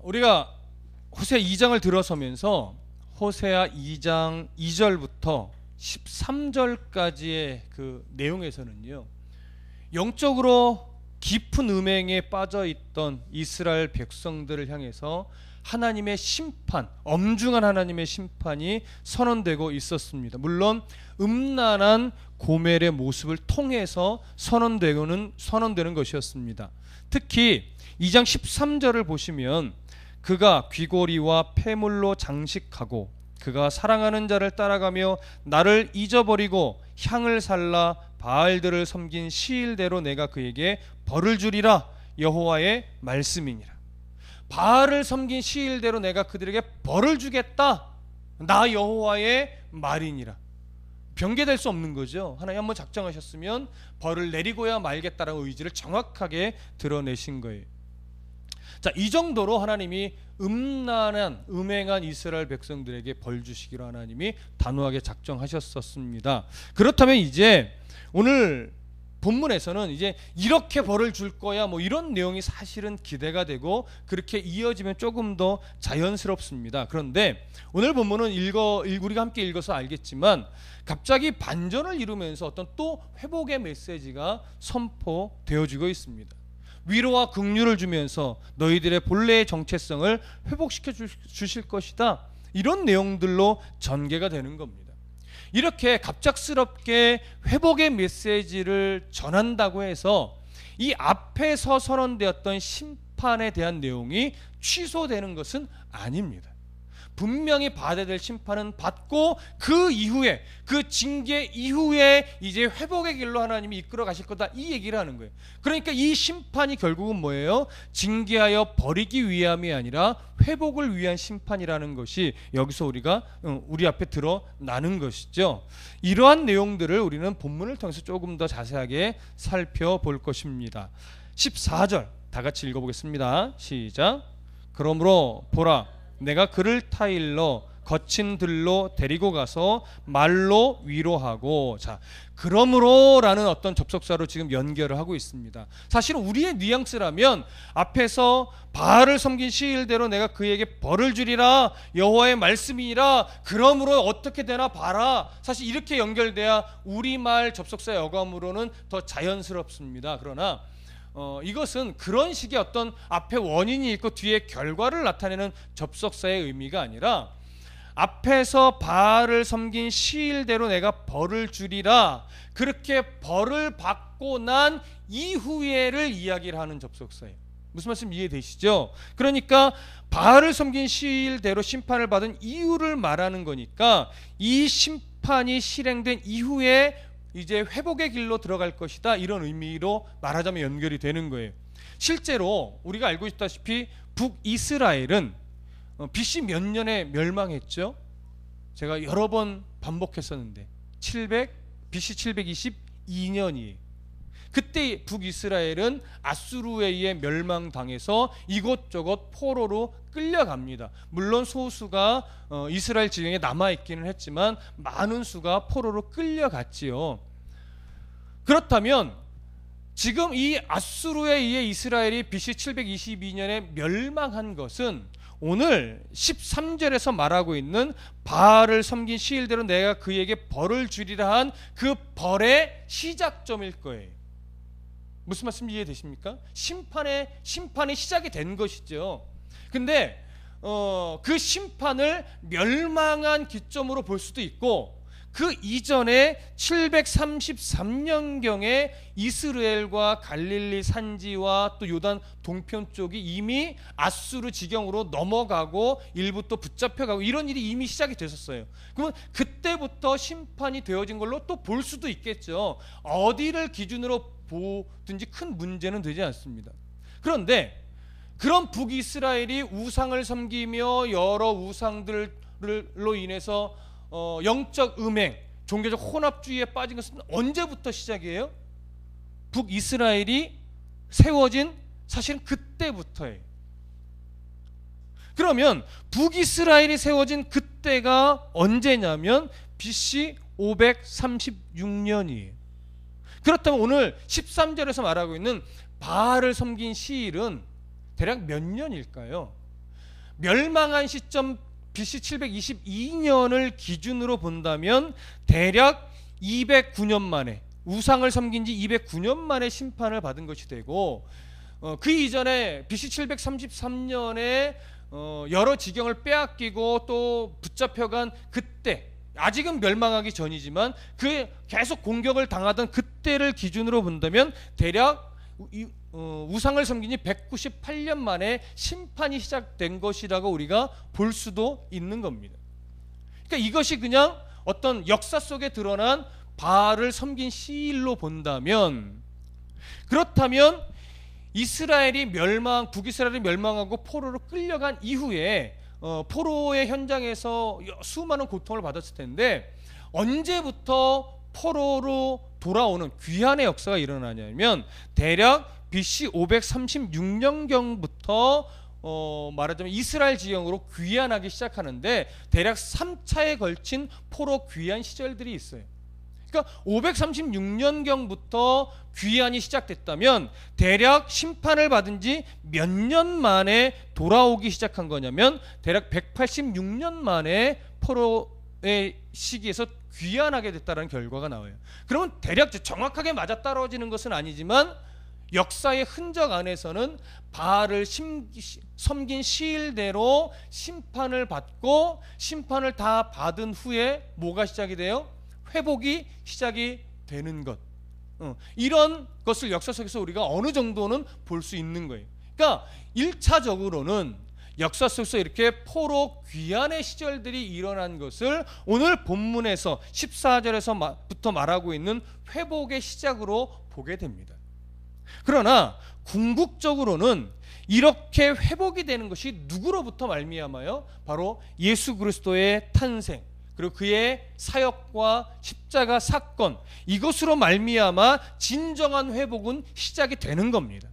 우리가 호세아 2장을 들어서면서 호세아 2장 2절부터 13절까지의 그 내용에서는요, 영적으로 깊은 음행에 빠져 있던 이스라엘 백성들을 향해서 하나님의 심판, 엄중한 하나님의 심판이 선언되고 있었습니다. 물론 음란한 고멜의 모습을 통해서 선언되는 것이었습니다. 특히 2장 13절을 보시면 그가 귀고리와 폐물로 장식하고 그가 사랑하는 자를 따라가며 나를 잊어버리고 향을 살라 바알들을 섬긴 시일대로 내가 그에게 벌을 주리라 여호와의 말씀이니라. 바알을 섬긴 시일대로 내가 그들에게 벌을 주겠다, 나 여호와의 말이니라. 변개될 수 없는 거죠. 하나님 한번 작정하셨으면 벌을 내리고야 말겠다라는 의지를 정확하게 드러내신 거예요. 자, 이 정도로 하나님이 음행한 이스라엘 백성들에게 벌 주시기로 하나님이 단호하게 작정하셨었습니다. 그렇다면 이제 오늘 본문에서는 이제 이렇게 벌을 줄 거야 뭐 이런 내용이 사실은 기대가 되고 그렇게 이어지면 조금 더 자연스럽습니다. 그런데 오늘 본문은 우리가 함께 읽어서 알겠지만 갑자기 반전을 이루면서 어떤 또 회복의 메시지가 선포되어지고 있습니다. 위로와 긍휼을 주면서 너희들의 본래의 정체성을 회복시켜 주실 것이다, 이런 내용들로 전개가 되는 겁니다. 이렇게 갑작스럽게 회복의 메시지를 전한다고 해서 이 앞에서 선언되었던 심판에 대한 내용이 취소되는 것은 아닙니다. 분명히 받아야 될 심판은 받고 그 이후에, 그 징계 이후에 이제 회복의 길로 하나님이 이끌어 가실 거다, 이 얘기를 하는 거예요. 그러니까 이 심판이 결국은 뭐예요? 징계하여 버리기 위함이 아니라 회복을 위한 심판이라는 것이 여기서 우리 앞에 드러나는 것이죠. 이러한 내용들을 우리는 본문을 통해서 조금 더 자세하게 살펴볼 것입니다. 14절 다 같이 읽어보겠습니다. 시작. 그러므로 보라, 내가 그를 타일러 거친 들로 데리고 가서 말로 위로하고, 자, 그러므로라는 어떤 접속사로 지금 연결을 하고 있습니다. 사실은 우리의 뉘앙스라면 앞에서 바알을 섬긴 시일대로 내가 그에게 벌을 주리라 여호와의 말씀이니라, 그러므로 어떻게 되나 봐라, 사실 이렇게 연결돼야 우리말 접속사 여감으로는 더 자연스럽습니다. 그러나 이것은 그런 식의 어떤 앞에 원인이 있고 뒤에 결과를 나타내는 접속사의 의미가 아니라 앞에서 바알을 섬긴 시일대로 내가 벌을 주리라, 그렇게 벌을 받고 난 이후에를 이야기를 하는 접속사예요. 무슨 말씀 이해되시죠? 그러니까 바알을 섬긴 시일대로 심판을 받은 이유를 말하는 거니까 이 심판이 실행된 이후에 이제 회복의 길로 들어갈 것이다, 이런 의미로 말하자면 연결이 되는 거예요. 실제로 우리가 알고 있다시피 북이스라엘은 BC 몇 년에 멸망했죠? 제가 여러 번 반복했었는데 BC 722년이에요. 그때 북이스라엘은 아수르에 의해 멸망당해서 이곳저곳 포로로 끌려갑니다. 물론 소수가 이스라엘 지경에 남아있기는 했지만 많은 수가 포로로 끌려갔지요. 그렇다면 지금 이 아수르에 의해 이스라엘이 BC 722년에 멸망한 것은 오늘 13절에서 말하고 있는 바알을 섬긴 시일대로 내가 그에게 벌을 주리라 한 그 벌의 시작점일 거예요. 무슨 말씀 이해되십니까? 심판이 시작이 된 것이죠. 근데 그 심판을 멸망한 기점으로 볼 수도 있고, 그 이전에 733년경에 이스라엘과 갈릴리 산지와 또 요단 동편 쪽이 이미 아수르 지경으로 넘어가고 일부 또 붙잡혀가고 이런 일이 이미 시작이 됐었어요. 그러면 그때부터 심판이 되어진 걸로 또 볼 수도 있겠죠. 어디를 기준으로 보든지 큰 문제는 되지 않습니다. 그런데 그런 북이스라엘이 우상을 섬기며 여러 우상들로 인해서 영적 음행, 종교적 혼합주의에 빠진 것은 언제부터 시작이에요? 북이스라엘이 세워진 사실은 그때부터예요. 그러면 북이스라엘이 세워진 그때가 언제냐면 BC 536년이에요. 그렇다면 오늘 13절에서 말하고 있는 바알을 섬긴 시일은 대략 몇 년일까요? 멸망한 시점 BC 722년을 기준으로 본다면 대략 209년 만에, 우상을 섬긴 지 209년 만에 심판을 받은 것이 되고, 그 이전에 BC 733년에 여러 지경을 빼앗기고 또 붙잡혀간 그때, 아직은 멸망하기 전이지만 그 계속 공격을 당하던 그때를 기준으로 본다면 대략 우상을 섬긴 지 198년 만에 심판이 시작된 것이라고 우리가 볼 수도 있는 겁니다. 그러니까 이것이 그냥 어떤 역사 속에 드러난 바알을 섬긴 시일로 본다면, 그렇다면 이스라엘이 북이스라엘이 멸망하고 포로로 끌려간 이후에 포로의 현장에서 수많은 고통을 받았을 텐데, 언제부터 포로로 돌아오는 귀환의 역사가 일어나냐면 대략 BC 536년경부터 말하자면 이스라엘 지형으로 귀환하기 시작하는데 대략 3차에 걸친 포로 귀환 시절들이 있어요. 그러니까 536년경부터 귀환이 시작됐다면 대략 심판을 받은 지 몇 년 만에 돌아오기 시작한 거냐면 대략 186년 만에 포로의 시기에서 귀환하게 됐다는 결과가 나와요. 그러면 대략 정확하게 맞아떨어지는 것은 아니지만 역사의 흔적 안에서는 바알을 섬긴 시일대로 심판을 받고, 심판을 다 받은 후에 뭐가 시작이 돼요? 회복이 시작이 되는 것. 이런 것을 역사 속에서 우리가 어느 정도는 볼 수 있는 거예요. 그러니까 1차적으로는 역사 속에서 이렇게 포로 귀환의 시절들이 일어난 것을 오늘 본문에서 14절에서부터 말하고 있는 회복의 시작으로 보게 됩니다. 그러나 궁극적으로는 이렇게 회복이 되는 것이 누구로부터 말미암아요? 바로 예수 그리스도의 탄생, 그리고 그의 사역과 십자가 사건, 이것으로 말미암아 진정한 회복은 시작이 되는 겁니다.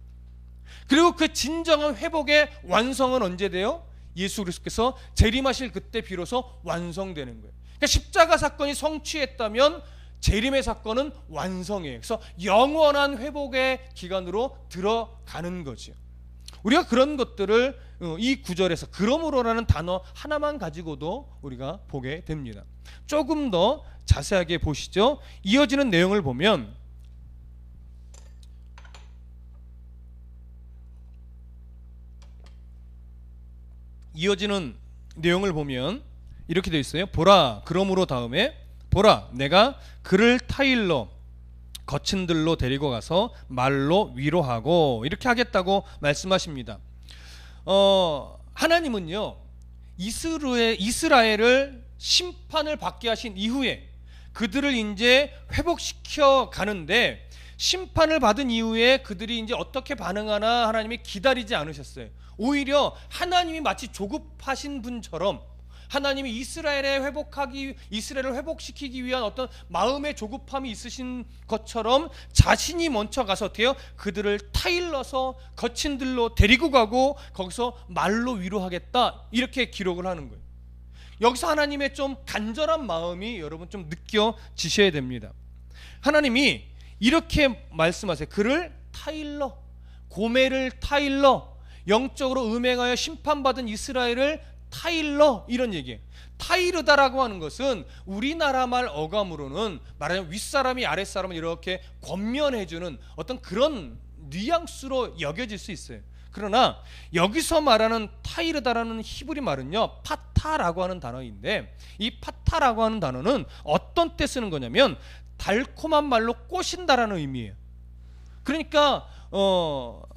그리고 그 진정한 회복의 완성은 언제 돼요? 예수 그리스도께서 재림하실 그때 비로소 완성되는 거예요. 그러니까 십자가 사건이 성취했다면 재림의 사건은 완성이에요. 그래서 영원한 회복의 기간으로 들어가는 거죠. 우리가 그런 것들을 이 구절에서 그러므로라는 단어 하나만 가지고도 우리가 보게 됩니다. 조금 더 자세하게 보시죠. 이어지는 내용을 보면 이렇게 되어 있어요. 보라, 그러므로 다음에 보라, 내가 그를 타일러 거친 들로 데리고 가서 말로 위로하고, 이렇게 하겠다고 말씀하십니다. 하나님은요, 이스라엘을 심판을 받게 하신 이후에 그들을 이제 회복시켜 가는데, 심판을 받은 이후에 그들이 이제 어떻게 반응하나 하나님이 기다리지 않으셨어요. 오히려 하나님이 마치 조급하신 분처럼, 하나님이 이스라엘을 회복시키기 위한 어떤 마음의 조급함이 있으신 것처럼 자신이 먼저 가서 어때요? 그들을 타일러서 거친 들로 데리고 가고 거기서 말로 위로하겠다, 이렇게 기록을 하는 거예요. 여기서 하나님의 좀 간절한 마음이 여러분 좀 느껴지셔야 됩니다. 하나님이 이렇게 말씀하세요. 그를 타일러, 고멜을 타일러, 영적으로 음행하여 심판받은 이스라엘을 타일러, 이런 얘기예요. 타이르다라고 하는 것은 우리나라 말 어감으로는 말하자면 윗사람이 아랫사람을 이렇게 권면해주는 어떤 그런 뉘앙스로 여겨질 수 있어요. 그러나 여기서 말하는 타이르다라는 히브리 말은요, 파타라고 하는 단어인데, 이 파타라고 하는 단어는 어떤 때 쓰는 거냐면 달콤한 말로 꼬신다라는 의미예요. 그러니까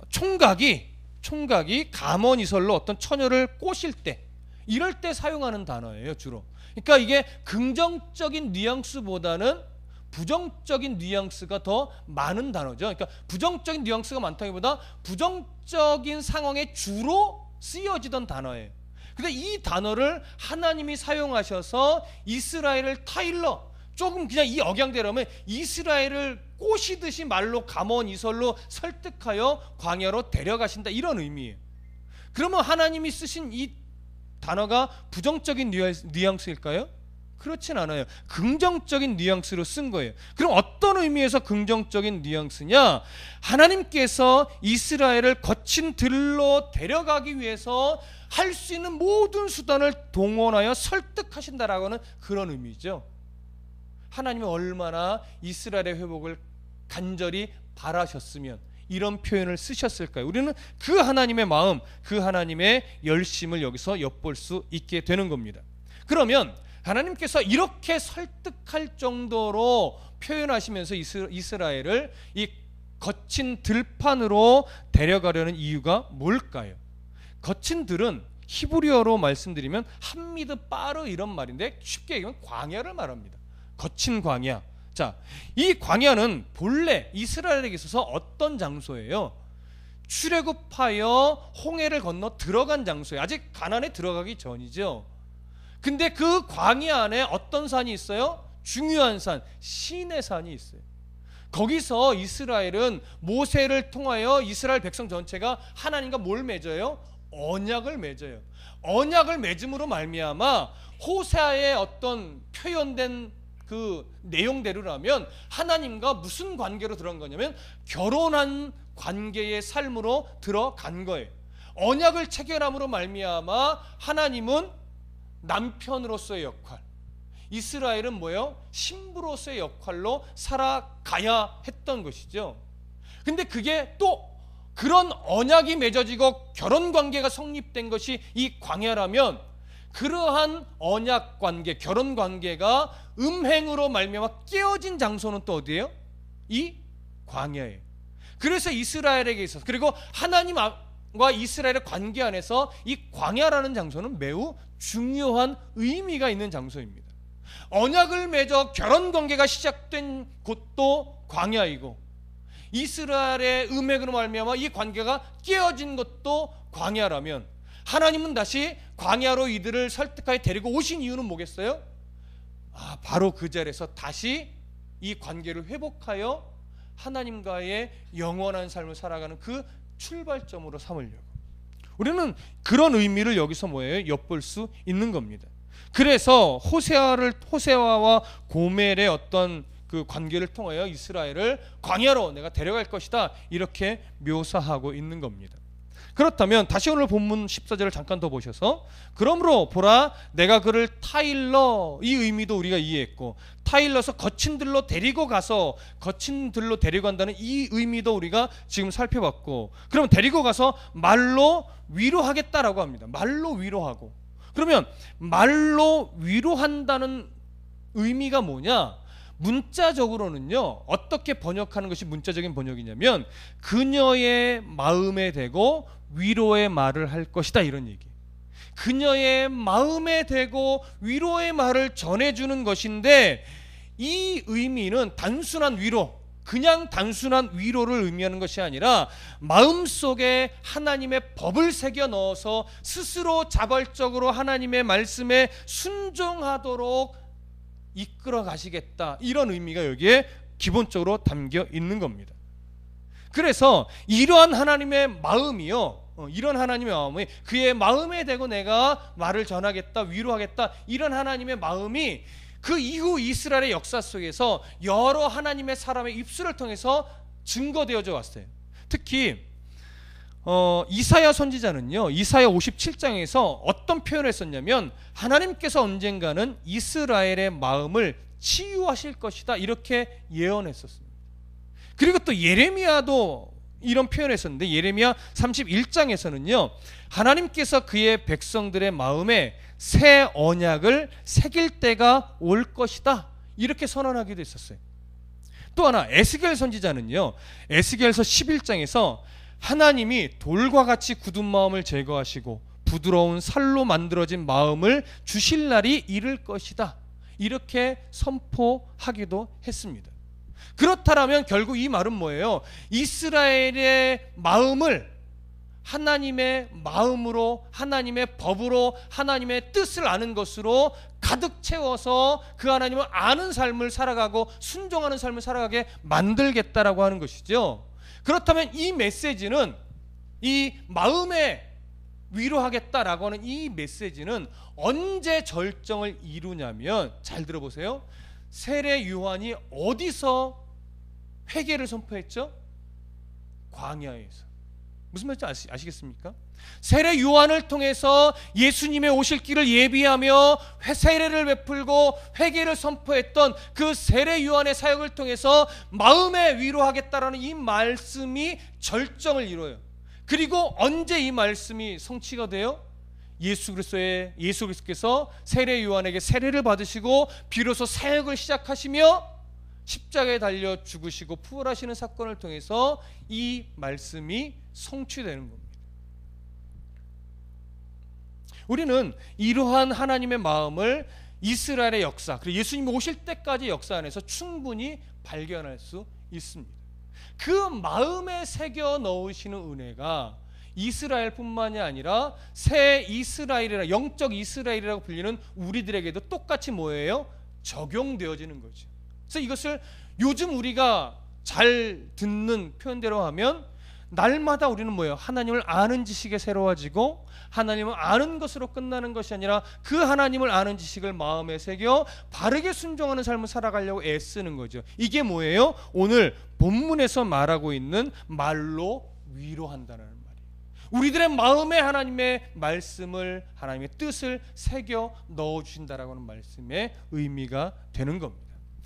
총각이 감언이설로 어떤 처녀를 꼬실 때, 이럴 때 사용하는 단어예요, 주로. 그러니까 이게 긍정적인 뉘앙스보다는 부정적인 뉘앙스가 더 많은 단어죠. 그러니까 부정적인 뉘앙스가 많다기보다 부정적인 상황에 주로 쓰여지던 단어예요. 근데 이 단어를 하나님이 사용하셔서 이스라엘을 타일러, 조금 그냥 이 억양대로 하면 이스라엘을 꼬시듯이 말로 감언이설로 설득하여 광야로 데려가신다, 이런 의미예요. 그러면 하나님이 쓰신 이 단어가 부정적인 뉘앙스일까요? 그렇진 않아요. 긍정적인 뉘앙스로 쓴 거예요. 그럼 어떤 의미에서 긍정적인 뉘앙스냐? 하나님께서 이스라엘을 거친 들로 데려가기 위해서 할 수 있는 모든 수단을 동원하여 설득하신다라고 하는 그런 의미죠. 하나님은 얼마나 이스라엘의 회복을 간절히 바라셨으면 이런 표현을 쓰셨을까요? 우리는 그 하나님의 마음, 그 하나님의 열심을 여기서 엿볼 수 있게 되는 겁니다. 그러면 하나님께서 이렇게 설득할 정도로 표현하시면서 이스라엘을 이 거친 들판으로 데려가려는 이유가 뭘까요? 거친 들은 히브리어로 말씀드리면 함미드 빠르 이런 말인데 쉽게 얘기하면 광야를 말합니다. 거친 광야. 자, 이 광야는 본래 이스라엘에게 있어서 어떤 장소예요? 출애굽하여 홍해를 건너 들어간 장소예요. 아직 가나안에 들어가기 전이죠. 근데 그 광야 안에 어떤 산이 있어요? 중요한 산, 시내 산이 있어요. 거기서 이스라엘은 모세를 통하여 이스라엘 백성 전체가 하나님과 뭘 맺어요? 언약을 맺어요. 언약을 맺음으로 말미암아 호세아의 어떤 표현된 그 내용대로라면 하나님과 무슨 관계로 들어간 거냐면 결혼한 관계의 삶으로 들어간 거예요. 언약을 체결함으로 말미암아 하나님은 남편으로서의 역할, 이스라엘은 뭐예요? 신부로서의 역할로 살아가야 했던 것이죠. 근데 그게 또 그런 언약이 맺어지고 결혼관계가 성립된 것이 이 광야라면 그러한 언약관계, 결혼관계가 음행으로 말미암아 깨어진 장소는 또 어디예요? 이 광야예요. 그래서 이스라엘에게 있어서, 그리고 하나님과 이스라엘의 관계 안에서 이 광야라는 장소는 매우 중요한 의미가 있는 장소입니다. 언약을 맺어 결혼관계가 시작된 곳도 광야이고 이스라엘의 음행으로 말미암아 이 관계가 깨어진 것도 광야라면 하나님은 다시 광야로 이들을 설득하여 데리고 오신 이유는 뭐겠어요? 바로 그 자리에서 다시 이 관계를 회복하여 하나님과의 영원한 삶을 살아가는 그 출발점으로 삼으려고. 우리는 그런 의미를 여기서 뭐예요? 엿볼 수 있는 겁니다. 그래서 호세아와 고멜의 어떤 그 관계를 통하여 이스라엘을 광야로 내가 데려갈 것이다 이렇게 묘사하고 있는 겁니다. 그렇다면 다시 오늘 본문 14절을 잠깐 더 보셔서 그러므로 보라 내가 그를 타일러, 이 의미도 우리가 이해했고 타일러서 거친 들로 데리고 가서 거친 들로 데리고 간다는 이 의미도 우리가 지금 살펴봤고, 그럼 데리고 가서 말로 위로하겠다라고 합니다. 말로 위로하고. 그러면 말로 위로한다는 의미가 뭐냐? 문자적으로는요, 어떻게 번역하는 것이 문자적인 번역이냐면 그녀의 마음에 대고 위로의 말을 할 것이다 이런 얘기. 그녀의 마음에 대고 위로의 말을 전해주는 것인데 이 의미는 단순한 위로, 그냥 단순한 위로를 의미하는 것이 아니라 마음속에 하나님의 법을 새겨 넣어서 스스로 자발적으로 하나님의 말씀에 순종하도록 이끌어 가시겠다 이런 의미가 여기에 기본적으로 담겨 있는 겁니다. 그래서 이러한 하나님의 마음이요, 이런 하나님의 마음이 그의 마음에 대고 내가 말을 전하겠다, 위로하겠다 이런 하나님의 마음이 그 이후 이스라엘의 역사 속에서 여러 하나님의 사람의 입술을 통해서 증거되어져 왔어요. 특히 이사야 선지자는요, 이사야 57장에서 어떤 표현을 했었냐면 하나님께서 언젠가는 이스라엘의 마음을 치유하실 것이다 이렇게 예언했었습니다. 그리고 또 예레미야도 이런 표현을 했었는데 예레미야 31장에서는요 하나님께서 그의 백성들의 마음에 새 언약을 새길 때가 올 것이다 이렇게 선언하기도 했었어요. 또 하나 에스겔 선지자는요 에스겔서 11장에서 하나님이 돌과 같이 굳은 마음을 제거하시고 부드러운 살로 만들어진 마음을 주실 날이 이를 것이다 이렇게 선포하기도 했습니다. 그렇다면 결국 이 말은 뭐예요? 이스라엘의 마음을 하나님의 마음으로, 하나님의 법으로, 하나님의 뜻을 아는 것으로 가득 채워서 그 하나님을 아는 삶을 살아가고 순종하는 삶을 살아가게 만들겠다라고 하는 것이죠. 그렇다면 이 메시지는 이 마음의 위로하겠다라고 하는 이 메시지는 언제 절정을 이루냐면, 잘 들어보세요. 세례 요한이 어디서 회개를 선포했죠? 광야에서. 무슨 말인지 아시겠습니까? 세례 요한을 통해서 예수님의 오실 길을 예비하며 세례를 베풀고 회개를 선포했던 그 세례 요한의 사역을 통해서 마음에 위로하겠다라는 이 말씀이 절정을 이뤄요. 그리고 언제 이 말씀이 성취가 돼요? 예수 그리스도께서 세례 요한에게 세례를 받으시고 비로소 사역을 시작하시며 십자가에 달려 죽으시고 부활하시는 사건을 통해서 이 말씀이 성취되는 겁니다. 우리는 이러한 하나님의 마음을 이스라엘의 역사, 그리고 예수님이 오실 때까지 역사 안에서 충분히 발견할 수 있습니다. 그 마음에 새겨 넣으시는 은혜가 이스라엘뿐만이 아니라 새 이스라엘이라, 영적 이스라엘이라고 불리는 우리들에게도 똑같이 뭐예요? 적용되어지는 거죠. 그래서 이것을 요즘 우리가 잘 듣는 표현대로 하면, 날마다 우리는 뭐예요? 하나님을 아는 지식에 새로워지고 하나님을 아는 것으로 끝나는 것이 아니라 그 하나님을 아는 지식을 마음에 새겨 바르게 순종하는 삶을 살아가려고 애쓰는 거죠. 이게 뭐예요? 오늘 본문에서 말하고 있는 말로 위로한다는 말이에요. 우리들의 마음에 하나님의 말씀을, 하나님의 뜻을 새겨 넣어주신다라고 하는 말씀의 의미가 되는 겁니다.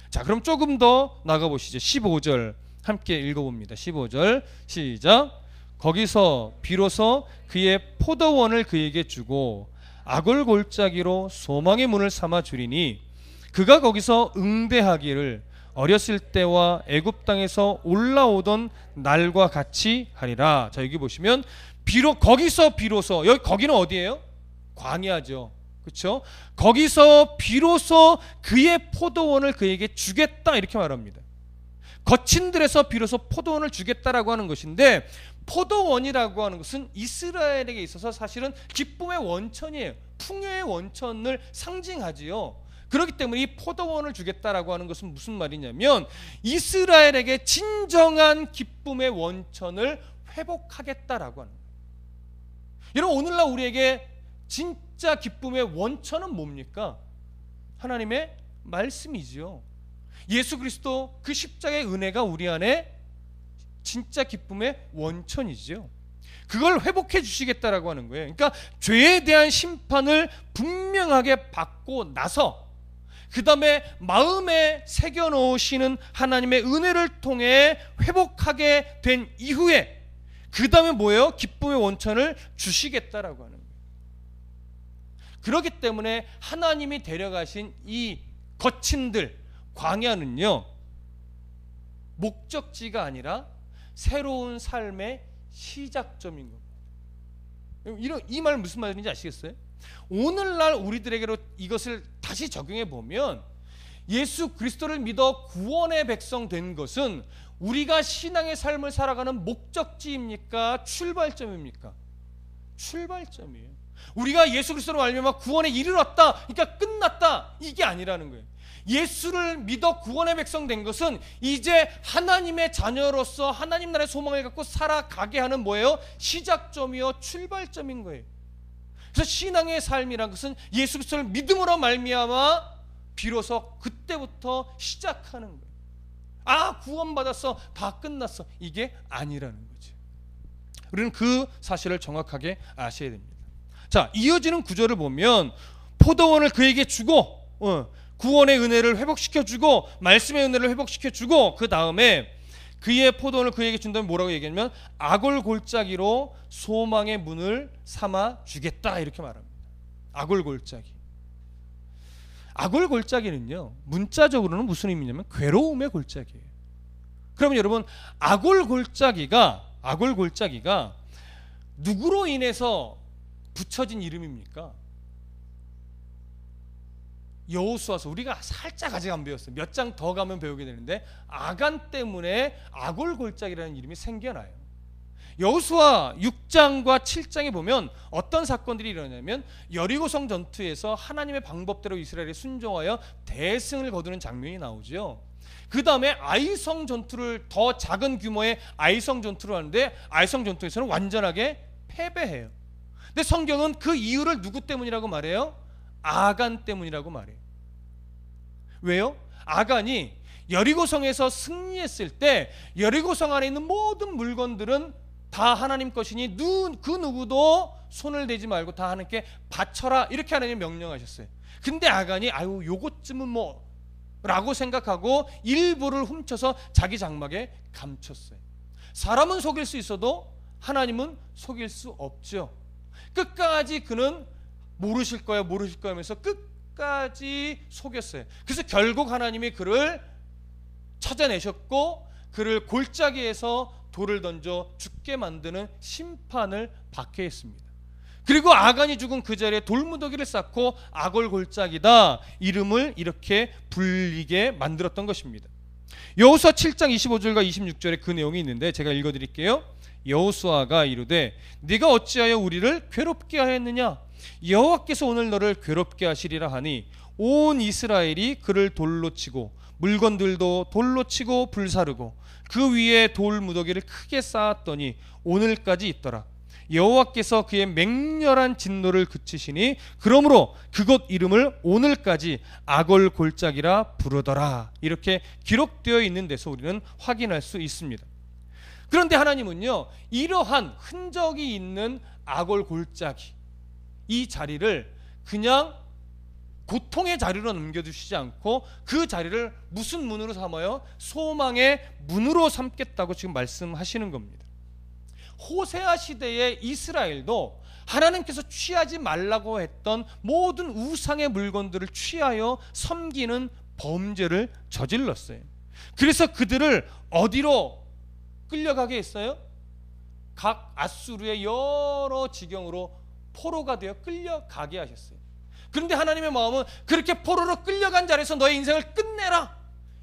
자, 그럼 조금 더 나가보시죠. 15절 함께 읽어봅니다. 15절 시작. 거기서 비로소 그의 포도원을 그에게 주고 악을 골짜기로 소망의 문을 삼아 주리니 그가 거기서 응대하기를 어렸을 때와 애굽 땅에서 올라오던 날과 같이 하리라. 자, 여기 보시면 거기서 비로소, 여기 거기는 어디예요? 광야죠. 그렇죠? 거기서 비로소 그의 포도원을 그에게 주겠다 이렇게 말합니다. 거친 들에서 비로소 포도원을 주겠다라고 하는 것인데, 포도원이라고 하는 것은 이스라엘에게 있어서 사실은 기쁨의 원천이에요. 풍요의 원천을 상징하지요. 그렇기 때문에 이 포도원을 주겠다라고 하는 것은 무슨 말이냐면, 이스라엘에게 진정한 기쁨의 원천을 회복하겠다라고 하는 거예요. 여러분, 오늘날 우리에게 진짜 기쁨의 원천은 뭡니까? 하나님의 말씀이지요. 예수 그리스도 그 십자가의 은혜가 우리 안에 진짜 기쁨의 원천이지요. 그걸 회복해 주시겠다라고 하는 거예요. 그러니까 죄에 대한 심판을 분명하게 받고 나서 그 다음에 마음에 새겨 놓으시는 하나님의 은혜를 통해 회복하게 된 이후에 그 다음에 뭐예요? 기쁨의 원천을 주시겠다라고 하는 거예요. 그렇기 때문에 하나님이 데려가신 이 거친들, 광야는요, 목적지가 아니라 새로운 삶의 시작점인 겁니다. 이 말 무슨 말인지 아시겠어요? 오늘날 우리들에게로 이것을 다시 적용해 보면, 예수 그리스도를 믿어 구원의 백성 된 것은 우리가 신앙의 삶을 살아가는 목적지입니까? 출발점입니까? 출발점이에요. 우리가 예수 그리스도로 말미암아 구원에 이르렀다, 그러니까 끝났다, 이게 아니라는 거예요. 예수를 믿어 구원의 백성 된 것은 이제 하나님의 자녀로서 하나님 나라의 소망을 갖고 살아가게 하는 뭐예요? 시작점이요, 출발점인 거예요. 그래서 신앙의 삶이란 것은 예수 그리스도를 믿음으로 말미암아 비로소 그때부터 시작하는 거예요. 아, 구원받았어, 다 끝났어, 이게 아니라는 거죠. 우리는 그 사실을 정확하게 아셔야 됩니다. 자, 이어지는 구절을 보면 포도원을 그에게 주고 구원의 은혜를 회복시켜주고 말씀의 은혜를 회복시켜주고, 그 다음에 그의 포도원을 그에게 준다면 뭐라고 얘기하냐면 악을 골짜기로 소망의 문을 삼아 주겠다 이렇게 말합니다. 악을 골짜기. 악을 골짜기는요, 문자적으로는 무슨 의미냐면 괴로움의 골짜기예요. 그러면 여러분, 악을 골짜기가 누구로 인해서 붙여진 이름입니까? 여호수아서, 우리가 살짝 아직 안 배웠어요. 몇 장 더 가면 배우게 되는데, 아간 때문에 악을 골짜기라는 이름이 생겨나요. 여호수아 6장과 7장에 보면 어떤 사건들이 일어나냐면, 여리고성 전투에서 하나님의 방법대로 이스라엘이 순종하여 대승을 거두는 장면이 나오죠. 그 다음에 아이성 전투를, 더 작은 규모의 아이성 전투를 하는데 아이성 전투에서는 완전하게 패배해요. 근데 성경은 그 이유를 누구 때문이라고 말해요? 아간 때문이라고 말해요. 왜요? 아간이 여리고성에서 승리했을 때 여리고성 안에 있는 모든 물건들은 다 하나님 것이니 그 누구도 손을 대지 말고 다 하나님께 바쳐라, 이렇게 하나님 명령하셨어요. 근데 아간이 아유 요것쯤은 뭐 라고 생각하고 일부를 훔쳐서 자기 장막에 감췄어요. 사람은 속일 수 있어도 하나님은 속일 수 없죠. 끝까지 그는 모르실 거야 하면서 끝까지 속였어요. 그래서 결국 하나님이 그를 찾아내셨고 그를 골짜기에서 돌을 던져 죽게 만드는 심판을 받게 했습니다. 그리고 아간이 죽은 그 자리에 돌무더기를 쌓고 아골 골짜기다 이름을 이렇게 불리게 만들었던 것입니다. 여호수아 7장 25절과 26절에 그 내용이 있는데 제가 읽어드릴게요. 여호수아가 이르되 네가 어찌하여 우리를 괴롭게 하였느냐? 여호와께서 오늘 너를 괴롭게 하시리라 하니 온 이스라엘이 그를 돌로 치고 물건들도 돌로 치고 불사르고 그 위에 돌 무더기를 크게 쌓았더니 오늘까지 있더라. 여호와께서 그의 맹렬한 진노를 그치시니 그러므로 그곳 이름을 오늘까지 아골 골짜기라 부르더라. 이렇게 기록되어 있는 데서 우리는 확인할 수 있습니다. 그런데 하나님은요, 이러한 흔적이 있는 아골 골짜기 이 자리를 그냥 고통의 자리로 넘겨두시지 않고 그 자리를 무슨 문으로 삼아요? 소망의 문으로 삼겠다고 지금 말씀하시는 겁니다. 호세아 시대의 이스라엘도 하나님께서 취하지 말라고 했던 모든 우상의 물건들을 취하여 섬기는 범죄를 저질렀어요. 그래서 그들을 어디로 끌려가게 했어요? 각 아수르의 여러 지경으로 포로가 되어 끌려가게 하셨어요. 그런데 하나님의 마음은 그렇게 포로로 끌려간 자리에서 너의 인생을 끝내라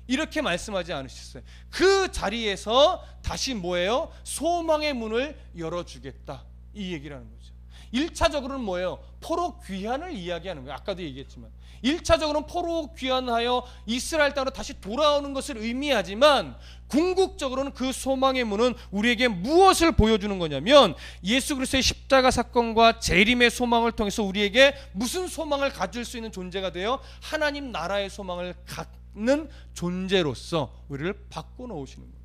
이렇게 말씀하지 않으셨어요. 그 자리에서 다시 뭐예요? 소망의 문을 열어주겠다 이 얘기를 하는 거죠. 1차적으로는 뭐예요? 포로 귀환을 이야기하는 거예요. 아까도 얘기했지만 1차적으로는 포로 귀환하여 이스라엘 땅으로 다시 돌아오는 것을 의미하지만 궁극적으로는 그 소망의 문은 우리에게 무엇을 보여주는 거냐면 예수 그리스도의 십자가 사건과 재림의 소망을 통해서 우리에게 무슨 소망을 가질 수 있는 존재가 되어 하나님 나라의 소망을 갖는 존재로서 우리를 바꿔놓으시는 겁니다.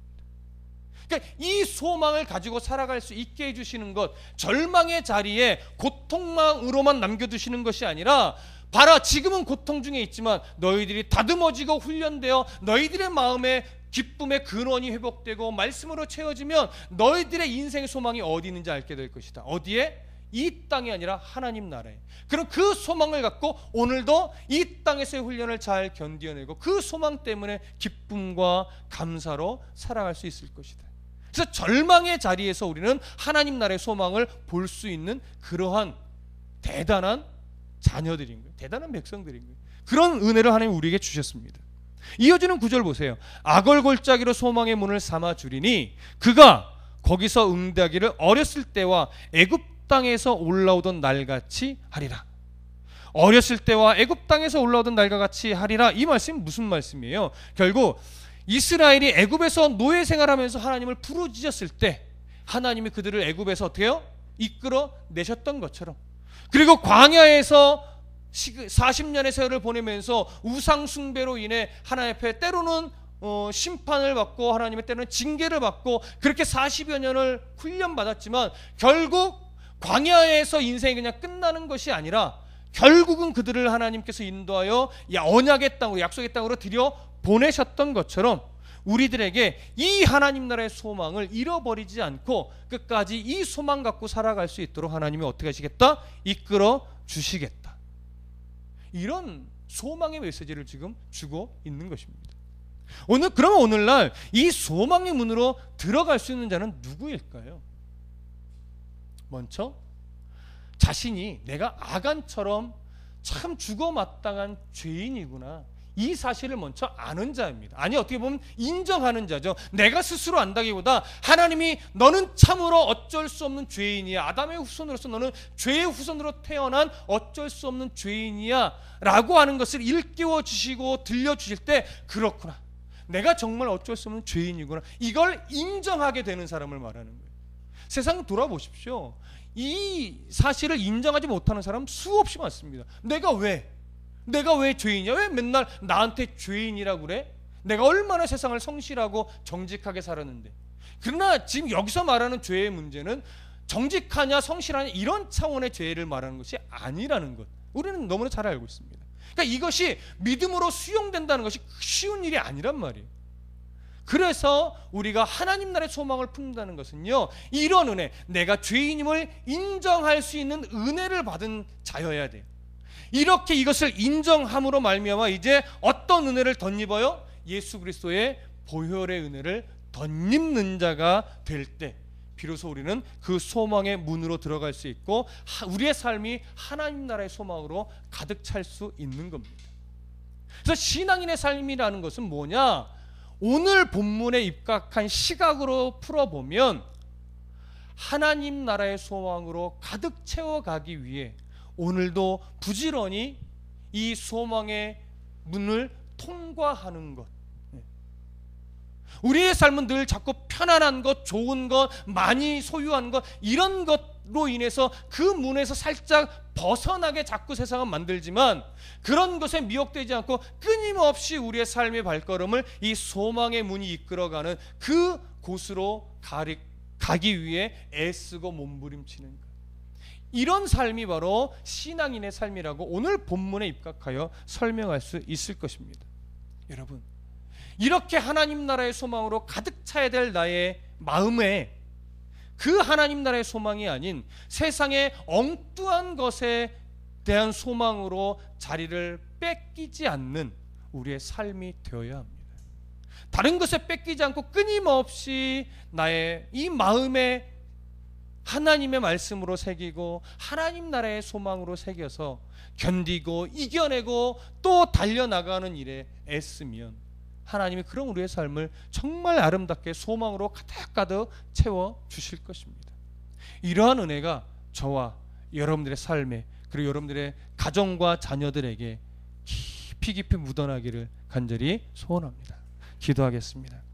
그러니까 이 소망을 가지고 살아갈 수 있게 해주시는 것, 절망의 자리에 고통으로만 남겨두시는 것이 아니라 봐라 지금은 고통 중에 있지만 너희들이 다듬어지고 훈련되어 너희들의 마음에 기쁨의 근원이 회복되고 말씀으로 채워지면 너희들의 인생의 소망이 어디 있는지 알게 될 것이다. 어디에? 이 땅이 아니라 하나님 나라에. 그럼 그 소망을 갖고 오늘도 이 땅에서의 훈련을 잘 견뎌내고 그 소망 때문에 기쁨과 감사로 살아갈 수 있을 것이다. 그래서 절망의 자리에서 우리는 하나님 나라의 소망을 볼 수 있는 그러한 대단한 자녀들인 거예요. 대단한 백성들인 거예요. 그런 은혜를 하나님 우리에게 주셨습니다. 이어지는 구절 보세요. 아골 골짜기로 소망의 문을 삼아 주리니 그가 거기서 응대하기를 어렸을 때와 애굽 땅에서 올라오던 날같이 하리라. 어렸을 때와 애굽 땅에서 올라오던 날과 같이 하리라. 이 말씀이 무슨 말씀이에요? 결국 이스라엘이 애굽에서 노예 생활하면서 하나님을 부르짖었을 때 하나님이 그들을 애굽에서 어떻게 해요? 이끌어 내셨던 것처럼, 그리고 광야에서 40년의 세월을 보내면서 우상 숭배로 인해 하나님 앞에 때로는 심판을 받고 하나님의 때로는 징계를 받고 그렇게 40여 년을 훈련받았지만 결국 광야에서 인생이 그냥 끝나는 것이 아니라 결국은 그들을 하나님께서 인도하여 언약의 땅으로, 약속의 땅으로 들여 보내셨던 것처럼 우리들에게 이 하나님 나라의 소망을 잃어버리지 않고 끝까지 이 소망 갖고 살아갈 수 있도록 하나님이 어떻게 하시겠다? 이끌어 주시겠다. 이런 소망의 메시지를 지금 주고 있는 것입니다. 그러면 오늘날 이 소망의 문으로 들어갈 수 있는 자는 누구일까요? 먼저 자신이 내가 아간처럼 참 죽어마땅한 죄인이구나 이 사실을 먼저 아는 자입니다. 아니 어떻게 보면 인정하는 자죠. 내가 스스로 안다기보다 하나님이 너는 참으로 어쩔 수 없는 죄인이야. 아담의 후손으로서 너는 죄의 후손으로 태어난 어쩔 수 없는 죄인이야 라고 하는 것을 일깨워 주시고 들려주실 때 그렇구나, 내가 정말 어쩔 수 없는 죄인이구나, 이걸 인정하게 되는 사람을 말하는 거예요. 세상 돌아보십시오. 이 사실을 인정하지 못하는 사람 수없이 많습니다. 내가 왜 죄인이야? 왜 맨날 나한테 죄인이라고 그래? 내가 얼마나 세상을 성실하고 정직하게 살았는데. 그러나 지금 여기서 말하는 죄의 문제는 정직하냐 성실하냐 이런 차원의 죄를 말하는 것이 아니라는 것, 우리는 너무나 잘 알고 있습니다. 그러니까 이것이 믿음으로 수용된다는 것이 쉬운 일이 아니란 말이에요. 그래서 우리가 하나님 나라의 소망을 품는다는 것은요, 이런 은혜, 내가 죄인임을 인정할 수 있는 은혜를 받은 자여야 돼요. 이렇게 이것을 인정함으로 말미암아 이제 어떤 은혜를 덧입어요? 예수 그리스도의 보혈의 은혜를 덧입는 자가 될 때 비로소 우리는 그 소망의 문으로 들어갈 수 있고 우리의 삶이 하나님 나라의 소망으로 가득 찰 수 있는 겁니다. 그래서 신앙인의 삶이라는 것은 뭐냐? 오늘 본문에 입각한 시각으로 풀어보면 하나님 나라의 소망으로 가득 채워가기 위해 오늘도 부지런히 이 소망의 문을 통과하는 것. 우리의 삶은 늘 자꾸 편안한 것, 좋은 것, 많이 소유한 것, 이런 것로 인해서 그 문에서 살짝 벗어나게 자꾸 세상은 만들지만 그런 것에 미혹되지 않고 끊임없이 우리의 삶의 발걸음을 이 소망의 문이 이끌어가는 그 곳으로 가기 위해 애쓰고 몸부림치는 것. 이런 삶이 바로 신앙인의 삶이라고 오늘 본문에 입각하여 설명할 수 있을 것입니다. 여러분, 이렇게 하나님 나라의 소망으로 가득 차야 될 나의 마음에 그 하나님 나라의 소망이 아닌 세상의 엉뚱한 것에 대한 소망으로 자리를 뺏기지 않는 우리의 삶이 되어야 합니다. 다른 것에 뺏기지 않고 끊임없이 나의 이 마음에 하나님의 말씀으로 새기고 하나님 나라의 소망으로 새겨서 견디고 이겨내고 또 달려나가는 일에 애쓰면 하나님이 그런 우리의 삶을 정말 아름답게 소망으로 가득가득 채워주실 것입니다. 이러한 은혜가 저와 여러분들의 삶에 그리고 여러분들의 가정과 자녀들에게 깊이 깊이 묻어나기를 간절히 소원합니다. 기도하겠습니다.